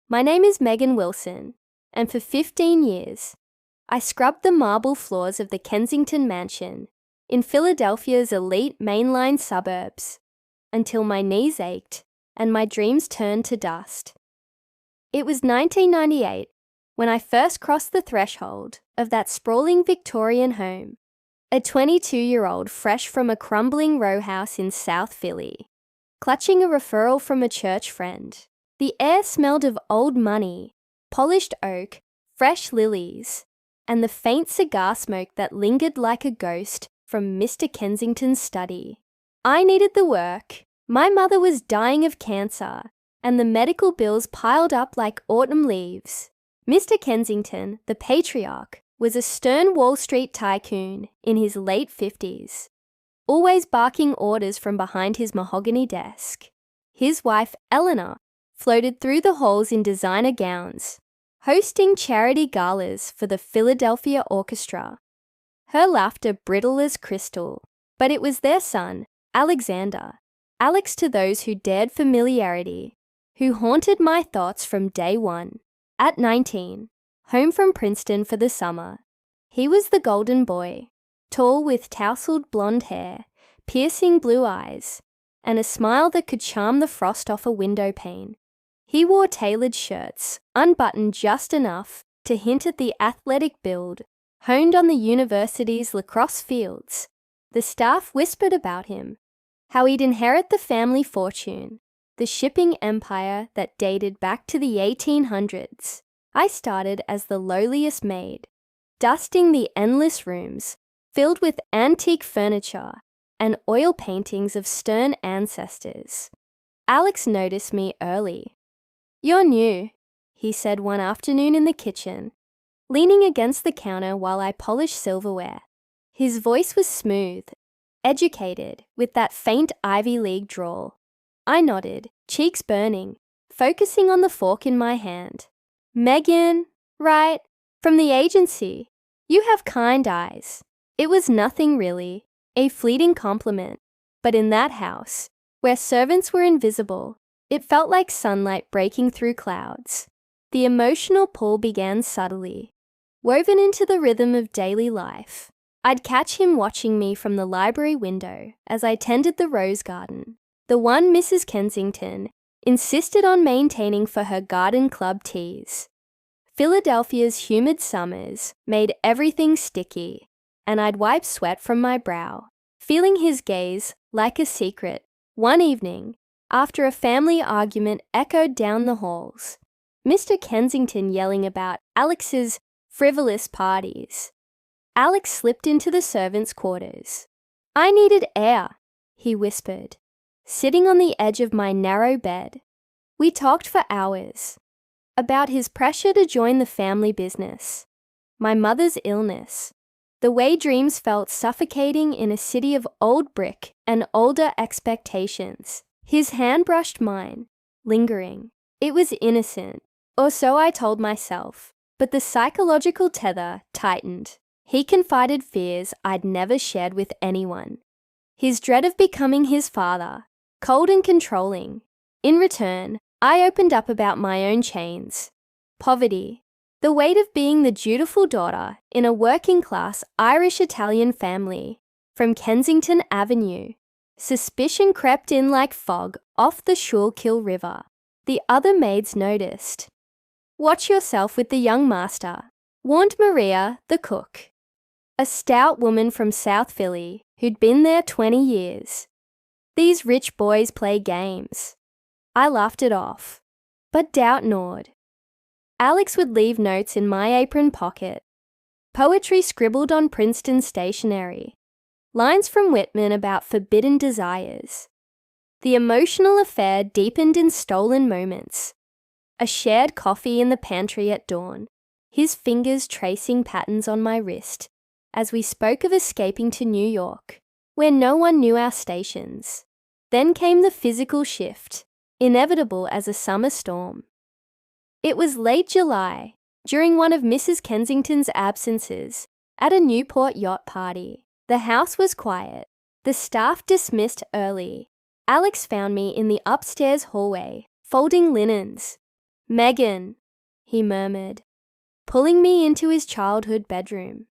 My name is Megan Wilson, and for 15 years, I scrubbed the marble floors of the Kensington mansion in Philadelphia's elite mainline suburbs until my knees ached and my dreams turned to dust. It was 1998 when I first crossed the threshold of that sprawling Victorian home, a 22-year-old fresh from a crumbling row house in South Philly, clutching a referral from a church friend. The air smelled of old money, polished oak, fresh lilies, and the faint cigar smoke that lingered like a ghost from Mr. Kensington's study. I needed the work. My mother was dying of cancer, and the medical bills piled up like autumn leaves. Mr. Kensington, the patriarch, was a stern Wall Street tycoon in his late 50s, always barking orders from behind his mahogany desk. His wife, Eleanor, floated through the halls in designer gowns, hosting charity galas for the Philadelphia Orchestra. Her laughter brittle as crystal, but it was their son, Alexander, Alex to those who dared familiarity, who haunted my thoughts from day one. At 19, home from Princeton for the summer, he was the golden boy, tall with tousled blonde hair, piercing blue eyes, and a smile that could charm the frost off a window pane. He wore tailored shirts, unbuttoned just enough to hint at the athletic build, honed on the university's lacrosse fields. The staff whispered about him, how he'd inherit the family fortune, the shipping empire that dated back to the 1800s. I started as the lowliest maid, dusting the endless rooms filled with antique furniture and oil paintings of stern ancestors. Alex noticed me early. "You're new," he said one afternoon in the kitchen, leaning against the counter while I polished silverware. His voice was smooth, educated, with that faint Ivy League drawl. I nodded, cheeks burning, focusing on the fork in my hand. "Megan, right, from the agency. You have kind eyes." It was nothing really, a fleeting compliment, but in that house, where servants were invisible, it felt like sunlight breaking through clouds. The emotional pull began subtly, woven into the rhythm of daily life. I'd catch him watching me from the library window as I tended the rose garden, the one Mrs. Kensington insisted on maintaining for her garden club teas. Philadelphia's humid summers made everything sticky, and I'd wipe sweat from my brow, feeling his gaze like a secret. One evening, after a family argument echoed down the halls, Mr. Kensington yelling about Alex's frivolous parties, Alex slipped into the servants' quarters. "I needed air," he whispered, sitting on the edge of my narrow bed. We talked for hours about his pressure to join the family business, my mother's illness, the way dreams felt suffocating in a city of old brick and older expectations. His hand brushed mine, lingering. It was innocent, or so I told myself, but the psychological tether tightened. He confided fears I'd never shared with anyone. His dread of becoming his father, cold and controlling. In return, I opened up about my own chains. Poverty, the weight of being the dutiful daughter in a working-class Irish-Italian family from Kensington Avenue. Suspicion crept in like fog off the Schuylkill River. The other maids noticed. "Watch yourself with the young master," warned Maria, the cook, a stout woman from South Philly who'd been there 20 years. "These rich boys play games." I laughed it off, but doubt gnawed. Alex would leave notes in my apron pocket, poetry scribbled on Princeton stationery, lines from Whitman about forbidden desires. The emotional affair deepened in stolen moments. A shared coffee in the pantry at dawn, his fingers tracing patterns on my wrist as we spoke of escaping to New York, where no one knew our stations. Then came the physical shift, inevitable as a summer storm. It was late July, during one of Mrs. Kensington's absences, at a Newport yacht party. The house was quiet, the staff dismissed early. Alex found me in the upstairs hallway, folding linens. "Megan," he murmured, pulling me into his childhood bedroom,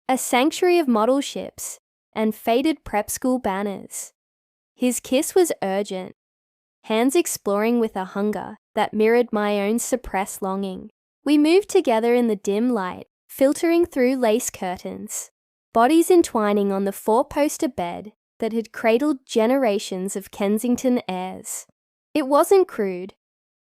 a sanctuary of model ships and faded prep school banners. His kiss was urgent, hands exploring with a hunger that mirrored my own suppressed longing. We moved together in the dim light, filtering through lace curtains, bodies entwining on the four-poster bed that had cradled generations of Kensington heirs. It wasn't crude.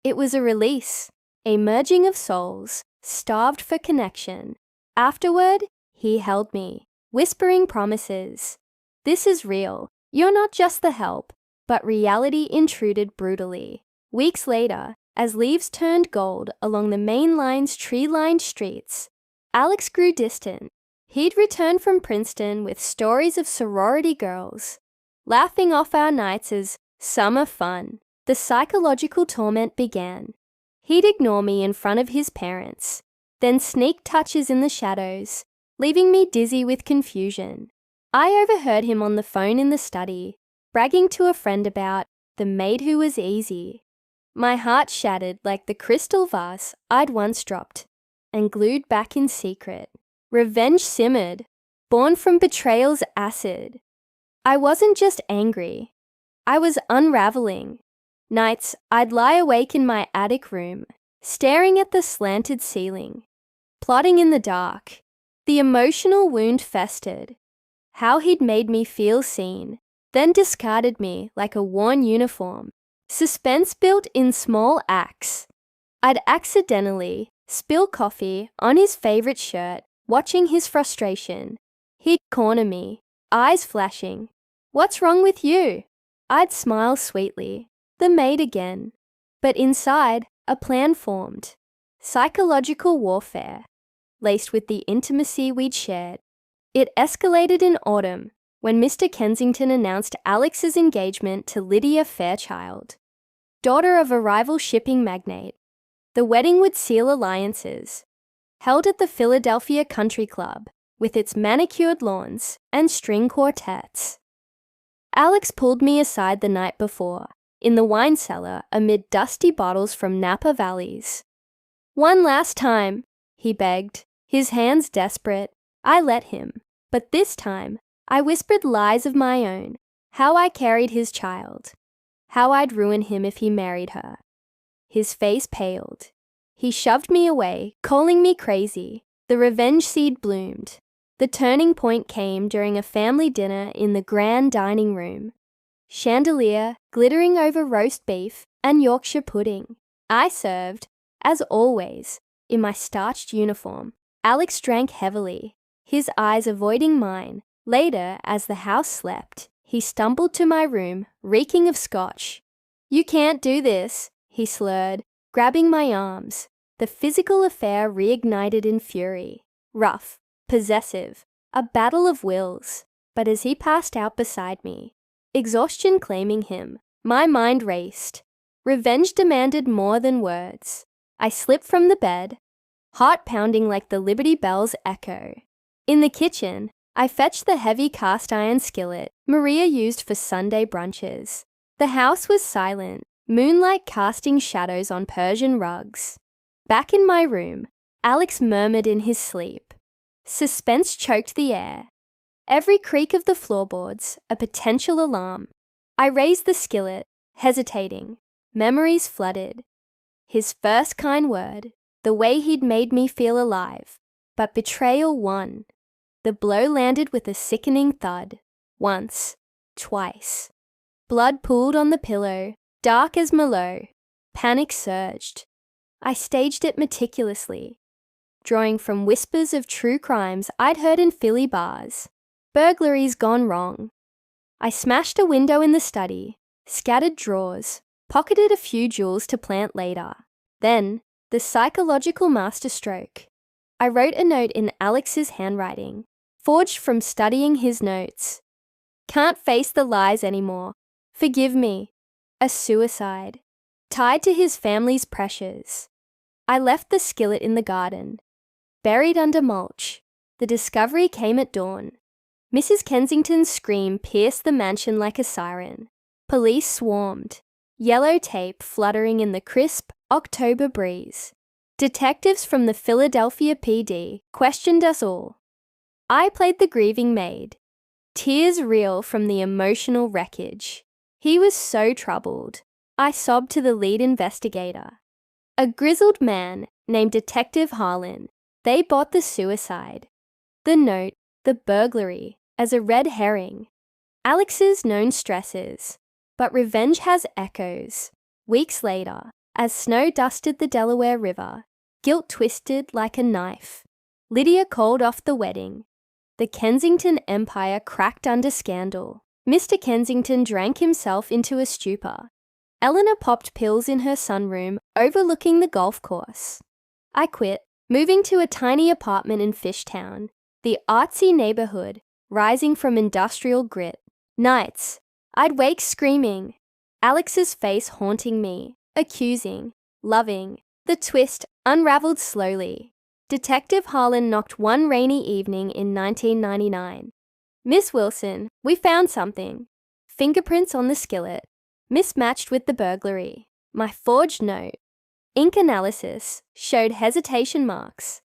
It was a release, a merging of souls, starved for connection. Afterward, he held me, whispering promises. "This is real. You're not just the help." But reality intruded brutally. Weeks later, as leaves turned gold along the main line's tree-lined streets, Alex grew distant. He'd returned from Princeton with stories of sorority girls, laughing off our nights as summer fun. The psychological torment began. He'd ignore me in front of his parents, then sneak touches in the shadows, leaving me dizzy with confusion. I overheard him on the phone in the study, bragging to a friend about the maid who was easy. My heart shattered like the crystal vase I'd once dropped and glued back in secret. Revenge simmered, born from betrayal's acid. I wasn't just angry. I was unraveling. Nights, I'd lie awake in my attic room, staring at the slanted ceiling, plotting in the dark. The emotional wound festered. How he'd made me feel seen, then discarded me like a worn uniform. Suspense built in small acts. I'd accidentally spill coffee on his favorite shirt, watching his frustration. He'd corner me, eyes flashing. "What's wrong with you?" I'd smile sweetly. The maid again. But inside, a plan formed. Psychological warfare, laced with the intimacy we'd shared. It escalated in autumn, when Mr. Kensington announced Alex's engagement to Lydia Fairchild, daughter of a rival shipping magnate. The wedding would seal alliances, held at the Philadelphia Country Club, with its manicured lawns and string quartets. Alex pulled me aside the night before, in the wine cellar amid dusty bottles from Napa valleys. "One last time," he begged, his hands desperate. I let him, but this time, I whispered lies of my own, how I carried his child, how I'd ruin him if he married her. His face paled. He shoved me away, calling me crazy. The revenge seed bloomed. The turning point came during a family dinner in the grand dining room. Chandelier glittering over roast beef and Yorkshire pudding. I served, as always, in my starched uniform. Alex drank heavily, his eyes avoiding mine. Later, as the house slept, he stumbled to my room, reeking of scotch. "You can't do this," he slurred, grabbing my arms. The physical affair reignited in fury. Rough, possessive, a battle of wills. But as he passed out beside me, exhaustion claiming him, my mind raced. Revenge demanded more than words. I slipped from the bed, heart pounding like the Liberty Bell's echo. In the kitchen, I fetched the heavy cast-iron skillet Maria used for Sunday brunches. The house was silent, moonlight casting shadows on Persian rugs. Back in my room, Alex murmured in his sleep. Suspense choked the air. Every creak of the floorboards, a potential alarm. I raised the skillet, hesitating. Memories flooded. His first kind word, the way he'd made me feel alive. But betrayal won. The blow landed with a sickening thud. Once, twice. Blood pooled on the pillow, dark as Merlot. Panic surged. I staged it meticulously, drawing from whispers of true crimes I'd heard in Philly bars. Burglaries gone wrong. I smashed a window in the study, scattered drawers, pocketed a few jewels to plant later. Then, the psychological masterstroke. I wrote a note in Alex's handwriting, forged from studying his notes. "Can't face the lies anymore. Forgive me." A suicide, tied to his family's pressures. I left the skillet in the garden, buried under mulch. The discovery came at dawn. Mrs. Kensington's scream pierced the mansion like a siren. Police swarmed, yellow tape fluttering in the crisp, October breeze. Detectives from the Philadelphia PD questioned us all. I played the grieving maid. Tears reel from the emotional wreckage. He was so troubled. I sobbed to the lead investigator. A grizzled man named Detective Harlan. They bought the suicide, the note, the burglary, as a red herring. Alex's known stresses. But revenge has echoes. Weeks later, as snow dusted the Delaware River, guilt twisted like a knife. Lydia called off the wedding. The Kensington empire cracked under scandal. Mr. Kensington drank himself into a stupor. Eleanor popped pills in her sunroom overlooking the golf course. I quit, moving to a tiny apartment in Fishtown, the artsy neighborhood rising from industrial grit. Nights, I'd wake screaming, Alex's face haunting me, accusing, loving. The twist unraveled slowly. Detective Harlan knocked one rainy evening in 1999. Miss Wilson, we found something. Fingerprints on the skillet, mismatched with the burglary. My forged note. Ink analysis showed hesitation marks.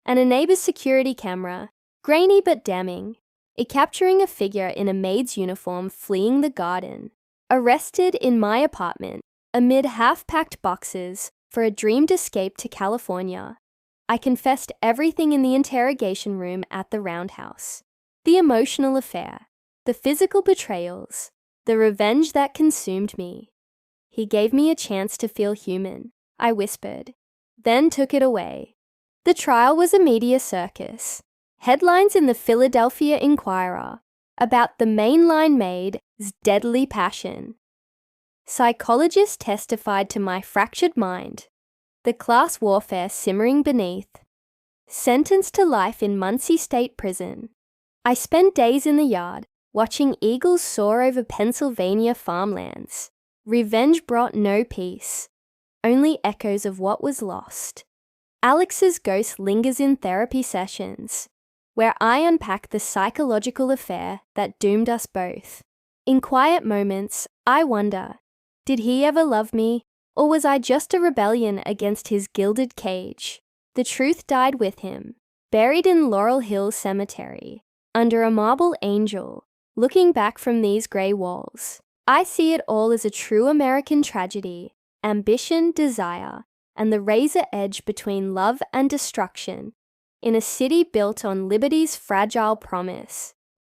And a neighbor's security camera, grainy but damning, it capturing a figure in a maid's uniform fleeing the garden. Arrested in my apartment, amid half-packed boxes for a dreamed escape to California, I confessed everything in the interrogation room at the Roundhouse. The emotional affair, the physical betrayals, the revenge that consumed me. He gave me a chance to feel human, I whispered, then took it away. The trial was a media circus. Headlines in the Philadelphia Inquirer about the mainline maid's deadly passion. Psychologists testified to my fractured mind, the class warfare simmering beneath. Sentenced to life in Muncie State Prison. I spent days in the yard, watching eagles soar over Pennsylvania farmlands. Revenge brought no peace, only echoes of what was lost. Alex's ghost lingers in therapy sessions, where I unpack the psychological affair that doomed us both. In quiet moments, I wonder, did he ever love me, or was I just a rebellion against his gilded cage? The truth died with him, buried in Laurel Hill Cemetery, under a marble angel. Looking back from these grey walls, I see it all as a true American tragedy, ambition, desire, and the razor edge between love and destruction, in a city built on liberty's fragile promise.